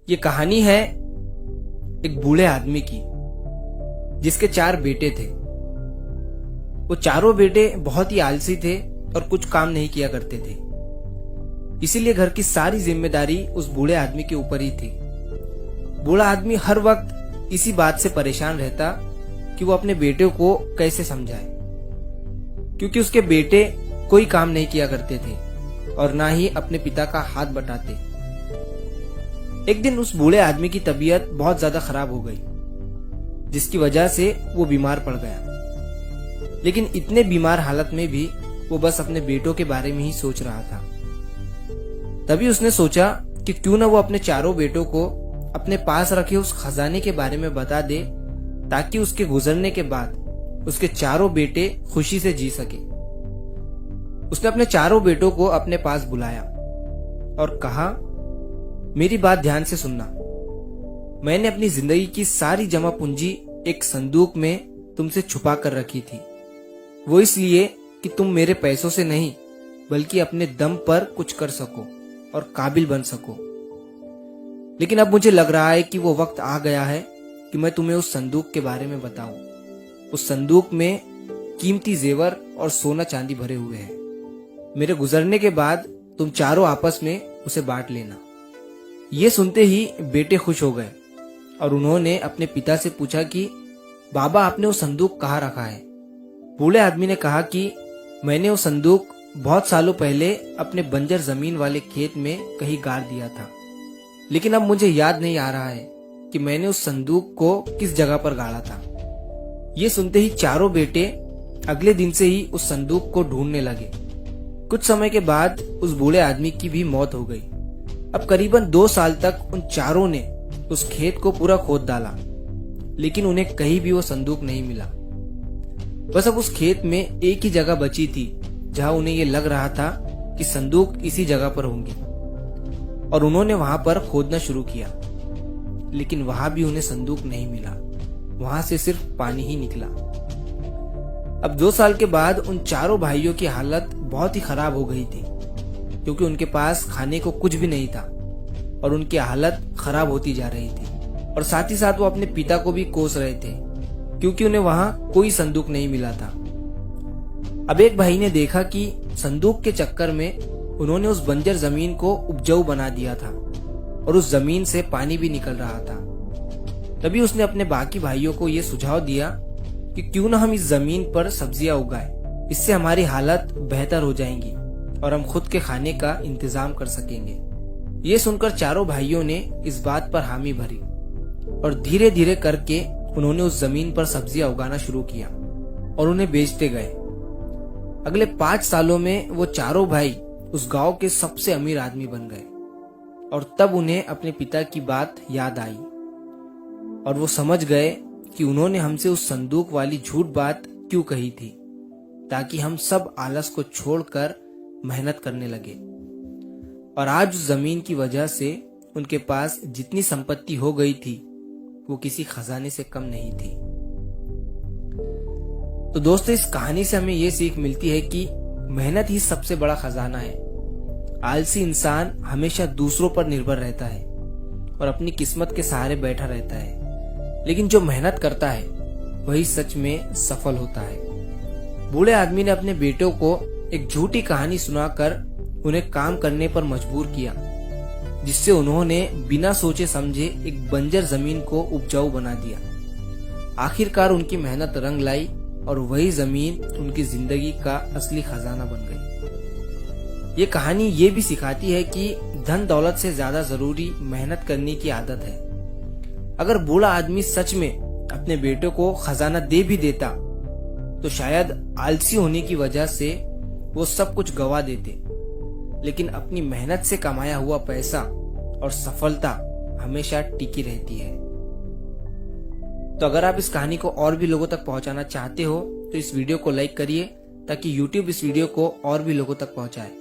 ये कहानी है एक बूढ़े आदमी की जिसके 4 बेटे थे। वो चारों बेटे बहुत ही आलसी थे और कुछ काम नहीं किया करते थे, इसीलिए घर की सारी जिम्मेदारी उस बूढ़े आदमी के ऊपर ही थी। बूढ़ा आदमी हर वक्त इसी बात से परेशान रहता कि वो अपने बेटे को कैसे समझाए, क्योंकि उसके बेटे कोई काम नहीं किया करते थे और ना ही अपने पिता का हाथ बटाते। एक दिन उस बूढ़े आदमी की तबीयत बहुत ज्यादा खराब हो गई, जिसकी वजह से वो बीमार पड़ गया। लेकिन इतने बीमार हालत में भी वो बस अपने बेटों के बारे में ही सोच रहा था। तभी उसने सोचा कि क्यों ना वो अपने चारों बेटों को अपने पास रखे उस खजाने के बारे में बता दे, ताकि उसके गुजरने के बाद उसके चारों बेटे खुशी से जी सके। उसने अपने चारों बेटों को अपने पास बुलाया और कहा, मेरी बात ध्यान से सुनना। मैंने अपनी जिंदगी की सारी जमा पूंजी एक संदूक में तुमसे छुपा कर रखी थी। वो इसलिए कि तुम मेरे पैसों से नहीं बल्कि अपने दम पर कुछ कर सको और काबिल बन सको। लेकिन अब मुझे लग रहा है कि वो वक्त आ गया है कि मैं तुम्हें उस संदूक के बारे में बताऊं। उस संदूक में कीमती जेवर और सोना चांदी भरे हुए हैं। मेरे गुजरने के बाद तुम चारों आपस में उसे बांट लेना। ये सुनते ही बेटे खुश हो गए और उन्होंने अपने पिता से पूछा कि बाबा, आपने वो संदूक कहाँ रखा है? बूढ़े आदमी ने कहा कि मैंने वो संदूक बहुत सालों पहले अपने बंजर जमीन वाले खेत में कहीं गाड़ दिया था, लेकिन अब मुझे याद नहीं आ रहा है कि मैंने उस संदूक को किस जगह पर गाड़ा था। ये सुनते ही चारों बेटे अगले दिन से ही उस संदूक को ढूंढने लगे। कुछ समय के बाद उस बूढ़े आदमी की भी मौत हो गई। अब करीबन 2 साल तक उन चारों ने उस खेत को पूरा खोद डाला, लेकिन उन्हें कहीं भी वो संदूक नहीं मिला। बस अब उस खेत में एक ही जगह बची थी जहां उन्हें ये लग रहा था कि संदूक इसी जगह पर होंगे, और उन्होंने वहां पर खोदना शुरू किया। लेकिन वहां भी उन्हें संदूक नहीं मिला, वहां से सिर्फ पानी ही निकला। अब 2 साल के बाद उन चारों भाइयों की हालत बहुत ही खराब हो गई थी, क्योंकि उनके पास खाने को कुछ भी नहीं था और उनकी हालत खराब होती जा रही थी। और साथ ही साथ वो अपने पिता को भी कोस रहे थे, क्योंकि उन्हें वहां कोई संदूक नहीं मिला था। अब एक भाई ने देखा कि संदूक के चक्कर में उन्होंने उस बंजर जमीन को उपजाऊ बना दिया था और उस जमीन से पानी भी निकल रहा था। तभी उसने अपने बाकी भाइयों को यह सुझाव दिया कि क्यों ना हम इस जमीन पर सब्जियां उगाएं, इससे हमारी हालत बेहतर हो जाएंगी और हम खुद के खाने का इंतजाम कर सकेंगे। ये सुनकर चारों भाइयों ने इस बात पर हामी भरी और धीरे धीरे करके उन्होंने उस जमीन पर सब्जियां उगाना शुरू किया और उन्हें बेचते गए। अगले 5 सालों में वो चारों भाई उस गांव के सबसे अमीर आदमी बन गए। और तब उन्हें अपने पिता की बात याद आई और वो समझ गए कि उन्होंने हमसे उस संदूक वाली झूठ बात क्यों कही थी, ताकि हम सब आलस को छोड़कर मेहनत करने लगे। और आज उस जमीन की वजह से उनके पास जितनी संपत्ति हो गई थी वो किसी खजाने से कम नहीं थी। तो दोस्तों, इस कहानी से हमें ये सीख मिलती है कि मेहनत ही सबसे बड़ा खजाना है। आलसी इंसान हमेशा दूसरों पर निर्भर रहता है और अपनी किस्मत के सहारे बैठा रहता है, लेकिन जो मेहनत करता है वही सच में सफल होता है। बूढ़े आदमी ने अपने बेटों को एक झूठी कहानी सुनाकर उन्हें काम करने पर मजबूर किया, जिससे उन्होंने बिना सोचे समझे एक बंजर जमीन को उपजाऊ बना दिया। आखिरकार उनकी मेहनत रंग लाई और वही जमीन उनकी जिंदगी का असली खजाना बन गई। ये कहानी ये भी सिखाती है कि धन दौलत से ज्यादा जरूरी मेहनत करने की आदत है। अगर बूढ़ा आदमी सच में अपने बेटों को खजाना दे भी देता तो शायद आलसी होने की वजह से वो सब कुछ गवा देते, लेकिन अपनी मेहनत से कमाया हुआ पैसा और सफलता हमेशा टिकी रहती है। तो अगर आप इस कहानी को और भी लोगों तक पहुंचाना चाहते हो तो इस वीडियो को लाइक करिए, ताकि YouTube इस वीडियो को और भी लोगों तक पहुंचाए।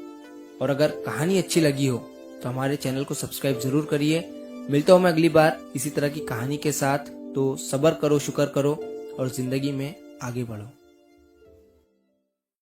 और अगर कहानी अच्छी लगी हो तो हमारे चैनल को सब्सक्राइब जरूर करिए। मिलता हूं मैं अगली बार इसी तरह की कहानी के साथ। तो सब्र करो, शुक्र करो और जिंदगी में आगे बढ़ो।